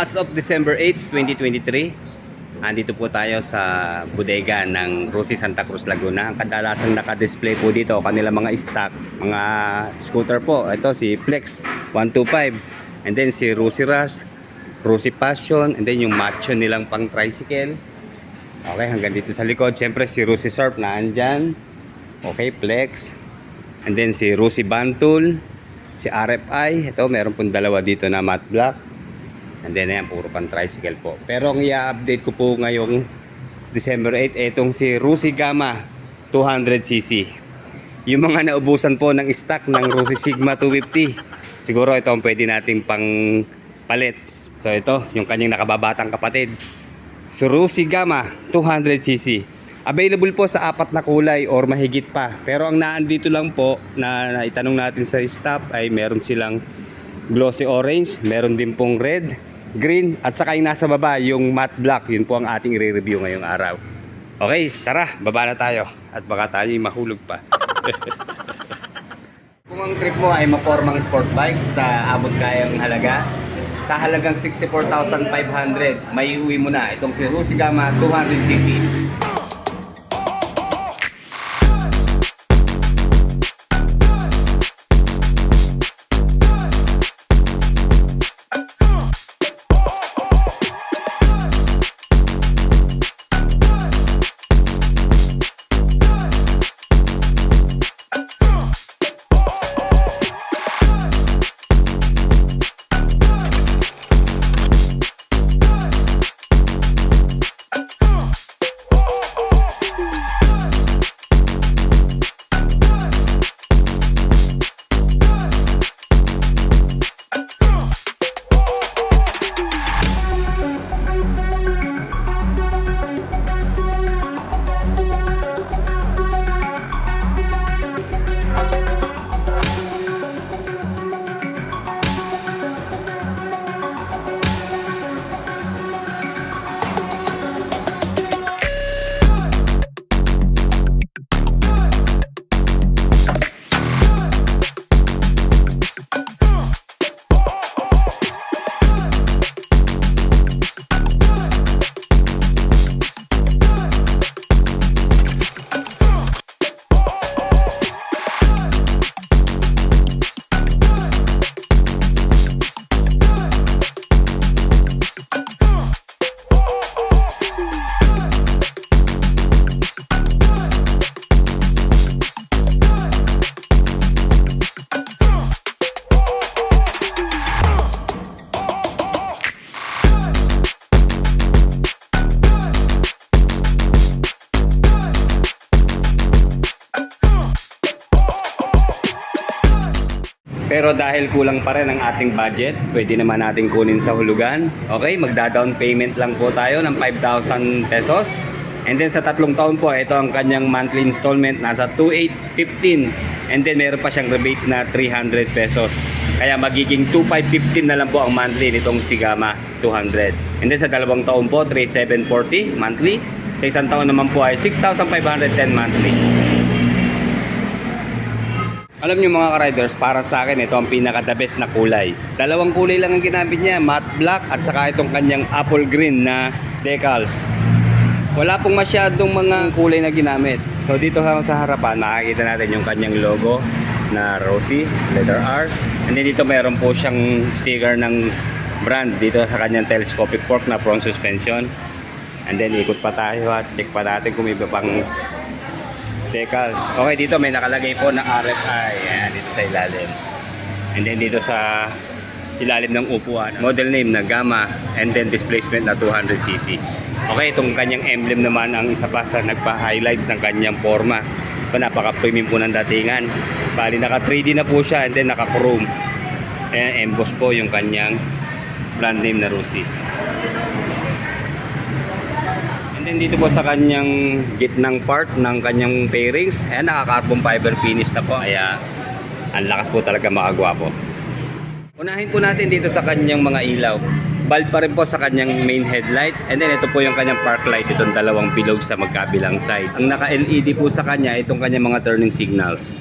As of December 8, 2023, andito po tayo sa bodega ng Rusi Santa Cruz Laguna. Ang kadalasang naka-display po dito, kanila mga stock, mga scooter po. Ito si Flex 125, and then si Rusi Rush, Rusi Passion, and then yung macho nilang pang tricycle. Okay, hanggang dito sa likod. Siyempre si Rusi Surf na andyan. Okay, Flex. And then si Rusi Bantul, si RFI. Ito, meron pong dalawa dito na matte black. And then ayan, puro pang tricycle po. Pero ang i-update ko po ngayong December 8, etong si Rusi Gamma 200cc. Yung mga naubusan po ng stock ng Rusi Sigma 250. Siguro ito ang pwede nating pang palit. So ito, yung kanyang nakababatang kapatid. So Rusi Gamma 200cc. Available po sa 4 na kulay or mahigit pa. Pero ang naandito lang po na itanong natin sa staff ay meron silang glossy orange, meron din pong red, green, at saka yung nasa baba, yung matte black. Yun po ang ating i-review ngayong araw. Okay, tara, baba na tayo. At baka tayo mahulog pa. Kung ang trip mo ay mapormang sport bike sa abot kayang halaga, sa halagang 64,500, may uwi mo na itong si Rusi Gamma 200cc. Pero dahil kulang pa rin ang ating budget, pwede naman natin kunin sa hulugan. Okay, magda-down payment lang po tayo ng 5,000 pesos. And then sa 3 taon po, ito ang kanyang monthly installment, nasa 2,815. And then meron pa siyang rebate na 300 pesos. Kaya magiging 2,515 na lang po ang monthly nitong Sigama 200. And then sa 2 taon po, 3,740 monthly. Sa 1 taon naman po ay 6,510 monthly. Alam nyo mga ka-riders, para sa akin ito ang pinaka-the best na kulay. 2 kulay lang ang ginamit niya, matte black at saka itong kanyang apple green na decals. Wala pong masyadong mga kulay na ginamit. So dito sa harapan, makikita natin yung kanyang logo na Rusi, letter R. And then dito mayroon po siyang sticker ng brand dito sa kanyang telescopic fork na front suspension. And then ikot pa tayo at check pa natin kung may iba pang decals. Okay, dito may nakalagay po na RFI. Ayan, dito sa ilalim. And then dito sa ilalim ng upuan, model name na Gamma, and then displacement na 200cc. Okay, itong kanyang emblem naman ang isa pa sa nagpa-highlights ng kanyang forma. Ito, napaka-premium po ng datingan. Bali, naka 3D na po siya and then naka-chrome. Ayan, emboss po yung kanyang brand name na Rusi. And then dito po sa kanyang gitnang part ng kanyang fairings, ayan, naka-carbon fiber finish na po. Kaya ang lakas po talaga makagawa po. Unahin po natin dito sa kanyang mga ilaw. Bulb pa rin po sa kanyang main headlight. And then ito po yung kanyang park light, itong dalawang bilog sa magkabilang side. Ang naka-LED po sa kanya, itong kanyang mga turning signals.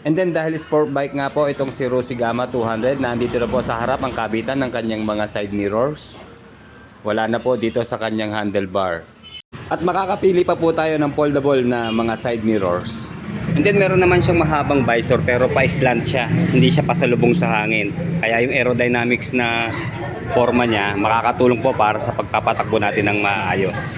And then dahil sport bike nga po itong si Rosy Gama 200, nandito na po sa harap ang kabitan ng kanyang mga side mirrors. Wala na po dito sa kanyang handlebar. At makakapili pa po tayo ng foldable na mga side mirrors. And then meron naman siyang mahabang visor pero pa-slant siya. Hindi siya pasalubong sa hangin. Kaya yung aerodynamics na forma niya makakatulong po para sa pagpapatakbo natin ng maayos.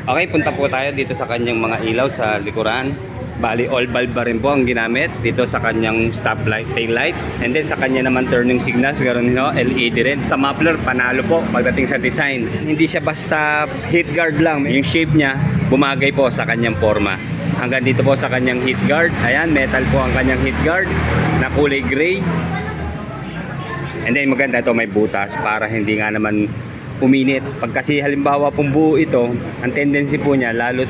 Okay, punta po tayo dito sa kanyang mga ilaw sa likuran. Bali, all bulb rin po ang ginamit dito sa kanyang stoplight, tail lights. And then sa kanya naman turning signals, ganoon no, LED rin. Sa muffler, panalo po pagdating sa design. Hindi siya basta heat guard lang. Yung shape niya, bumagay po sa kanyang forma. Hanggang dito po sa kanyang heat guard. Ayan, metal po ang kanyang heat guard na kulay gray. And then maganda ito, may butas para hindi nga naman uminit. Pag kasi halimbawa pong buo ito, ang tendency po niya, lalo't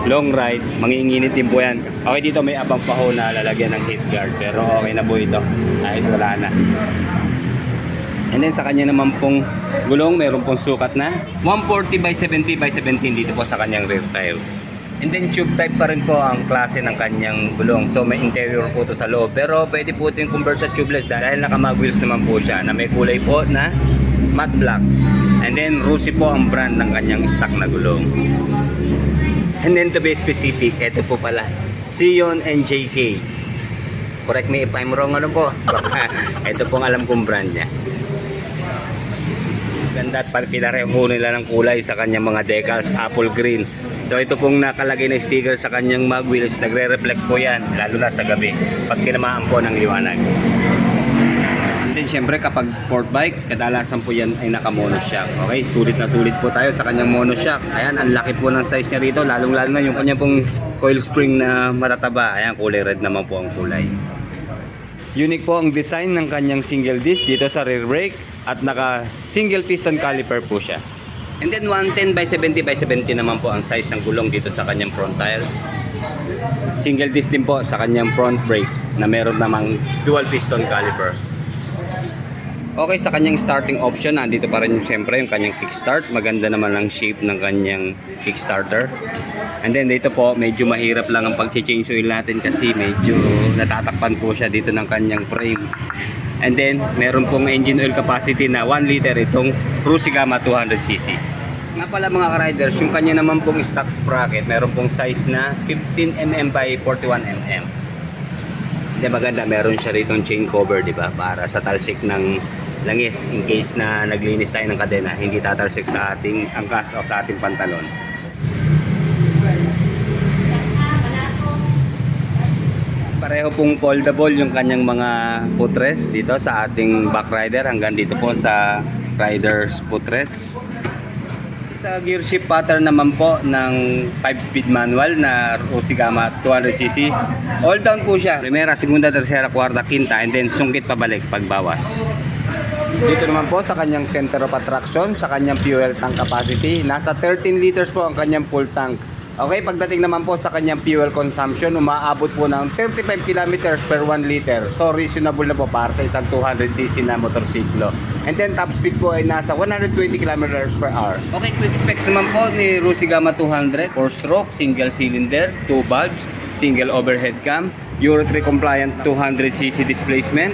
long ride, manginginit din po yan. Okay, dito may abang pa ho na lalagyan ng heat guard, pero okay na po ito kahit wala na. And then sa kanya naman pong gulong, meron pong sukat na 140 by 70 by 17 dito po sa kanyang rear tire. And then tube type pa rin po ang klase ng kanyang gulong. So may interior po to sa loob, pero pwede po ito yung convert sa tubeless dahil naka-mag wheels naman po siya na may kulay po na matte black. And then Rosy po ang brand ng kanyang stock na gulong. And then to be specific, ito po pala, Sion and JK. Correct me if I'm wrong, ano po? Ito pong alam kong brand niya. Ganda at pinareho nila ng kulay sa kanyang mga decals, apple green. So ito pong nakalagay na sticker sa kanyang mag wheels, nagre-reflect po yan, lalo na sa gabi, pag tinamaan po ng liwanag. And then syempre kapag sport bike, kadalasan po yan ay naka monoshock. Okay, sulit na sulit po tayo sa kanyang monoshock. Ayan, ang laki po ng size niya rito, lalong lalo na yung kanyang pong coil spring na matataba. Ayan, kulay red naman po ang kulay. Unique po ang design ng kanyang single disc dito sa rear brake at naka single piston caliper po siya. And then 110 by 70 by 70 naman po ang size ng gulong dito sa kanyang front tire. Single disc din po sa kanyang front brake na meron namang dual piston caliper. Okay, sa kanyang starting option, nandito pa rin siyempre yung kanyang kickstart. Maganda naman ang shape ng kanyang kickstarter. And then dito po, medyo mahirap lang ang pag-change oil natin kasi medyo natatakpan po siya dito ng kanyang frame. And then, meron pong engine oil capacity na 1 liter itong Rosy Gama 200cc. Nga pala mga ka-riders, yung kanya naman pong stock sprocket, meron pong size na 15mm by 41mm. Hindi maganda, meron siya ritong chain cover, di ba? Para sa talsik ng langis in case na naglinis tayo ng kadena, hindi tatalsik sa ating angkas o sa ating pantalon. Pareho pong foldable yung kanyang mga footrest dito sa ating back rider hanggang dito po sa rider's footrest. Sa gear shift pattern naman po ng 5-speed manual na Rosy Gama 200cc. All down po siya. Primera, segunda, tercera, kwarta, quinta, and then sungkit pabalik pagbawas. Dito naman po sa kanyang center of attraction, sa kanyang fuel tank capacity, nasa 13 liters po ang kanyang full tank. Okay, pagdating naman po sa kanyang fuel consumption, umaabot po ng 35 kilometers per 1 liter. So reasonable na po para sa isang 200cc na motorsiklo. And then top speed po ay nasa 120 kilometers per hour. Okay, quick specs naman po ni Rosy Gama 200. 4-stroke, single cylinder, 2 valves, single overhead cam, Euro 3 compliant 200cc displacement.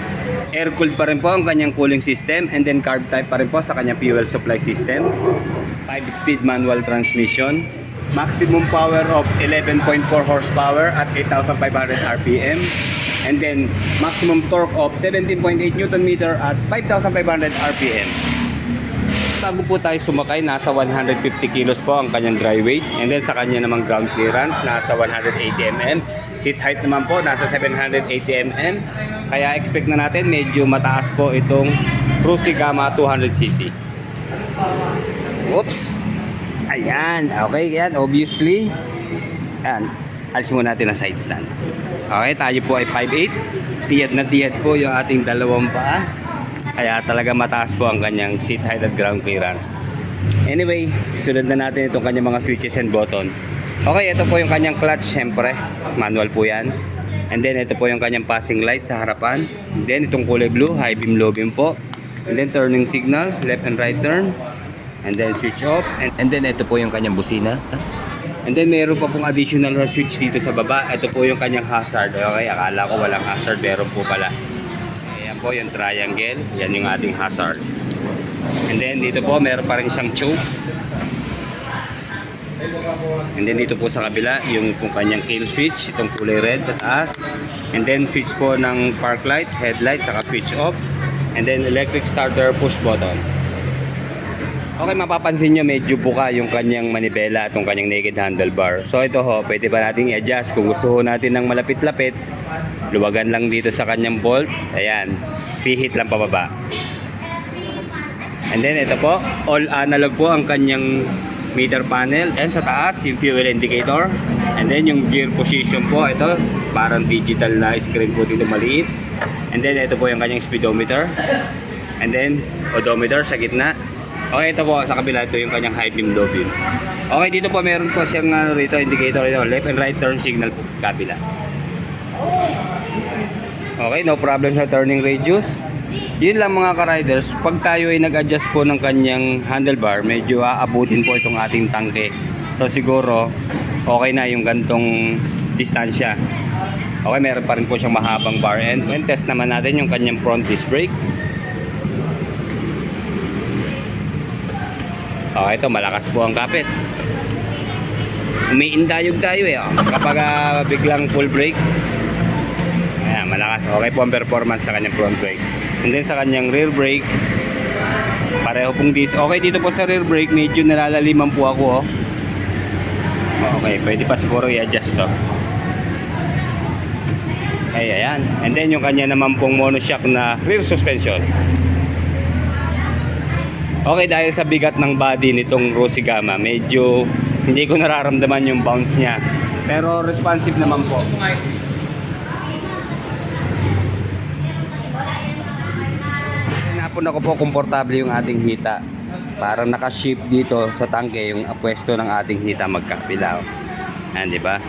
Air-cooled pa rin po ang kanyang cooling system, and then carb type pa rin po sa kanyang fuel supply system. 5-speed manual transmission. Maximum power of 11.4 horsepower at 8,500 RPM. And then maximum torque of 17.8 Newton meter at 5,500 RPM. Bago po tayo sumakay, nasa 150 kilos po ang kanyang dry weight. And then sa kanya namang ground clearance, nasa 180 mm. Seat height naman po, nasa 780 mm. Kaya expect na natin medyo mataas po itong Rosy Gama 200cc. Oops! Ayan, okay yan, obviously. Ayan, alis muna natin ang side stand. Okay, tayo po ay 5'8". Tiyad na tiyad po yung ating dalawang paa. Kaya talaga mataas po ang kanyang seat height at ground clearance. Anyway, sunod na natin itong kanyang mga switches and button. Okay, ito po yung kanyang clutch, syempre. Manual po yan. And then ito po yung kanyang passing light sa harapan. And then itong kulay blue, high beam, low beam po. And then turning signals, left and right turn. And then switch off. And then ito po yung kanyang busina. And then meron pa pong additional na switch dito sa baba. Ito po yung kanyang hazard. Okay, akala ko walang hazard, meron po pala. Ayan po yung triangle. Yan yung ating hazard. And then dito po meron pa rin siyang choke. And then dito po sa kabila yung pong kanyang kill switch, itong kulay red sa taas. And then switch po ng park light, headlight, saka switch off. And then electric starter push button. Okay, mapapansin nyo medyo buka yung kanyang manibela at yung kanyang naked handlebar. So ito ho, pwede pa natin i-adjust kung gusto ho natin ng malapit-lapit. Luwagan lang dito sa kanyang bolt. Ayan, pihit lang pababa. And then ito po, all analog po ang kanyang meter panel. And sa taas, yung fuel indicator. And then yung gear position po, ito, parang digital na screen po dito maliit. And then ito po yung kanyang speedometer. And then odometer sa gitna. Okay, ito po sa kabila, ito yung kanyang high beam, low beam. Okay, dito po meron po siyang rito, indicator ito, left and right turn signal po, kabila. Okay, no problem sa turning radius. Yun lang mga ka-riders, pag tayo ay nag-adjust po ng kanyang handlebar, medyo aabutin po itong ating tangke. So siguro, okay na yung gantong distansya. Okay, meron pa rin po siyang mahabang bar end. And test naman natin yung kanyang front disc brake. Okay, ito malakas po ang kapit. Umiindayog tayo eh. Kapag biglang full brake. Ayan, malakas. Okay po ang performance sa kanyang front brake. And then sa kanyang rear brake, pareho pong disc. Okay, dito po sa rear brake, medyo nalalaliman po ako. Oh. Okay, pwede pa siguro i-adjust to. Ay, ayan. And then yung kanya naman pong monoshock na rear suspension. Okay, dahil sa bigat ng body nitong Rossi Gamma, medyo hindi ko nararamdaman yung bounce niya. Pero responsive naman po. Napon ako po, komportable yung ating hita. Parang naka-shift dito sa tangke yung pwesto ng ating hita magkapila. Ayan, di ba?